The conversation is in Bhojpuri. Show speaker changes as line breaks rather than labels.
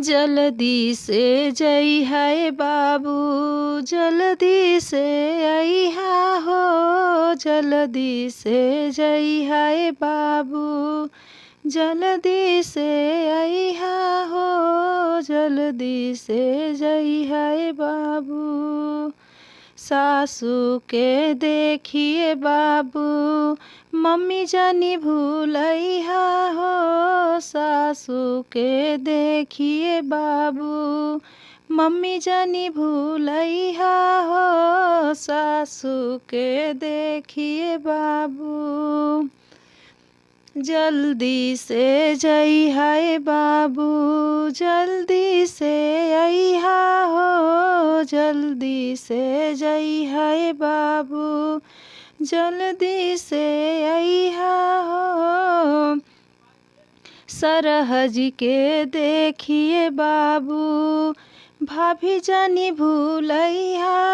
जल्दी से जइहा ए बाबू, जल्दी से अइहा हो, जल्दी से जइहा ए बाबू, जल्दी से अइहा हो, जल्दी से जइहा ए बाबू। सासू के देखिए बाबू, मम्मी जानी भूलैहा हो, सासू के देखिए बाबू, मम्मी जानी भूलैहा हो, सासू के देखिए बाबू। जल्दी से जइहा ए बाबू, जल्दी से अइहा हो, जल्दी से जइहा ए बाबू, जल्दी से अइहा हो। सरहज के देखिए बाबू, भाभी जानी भूलैहा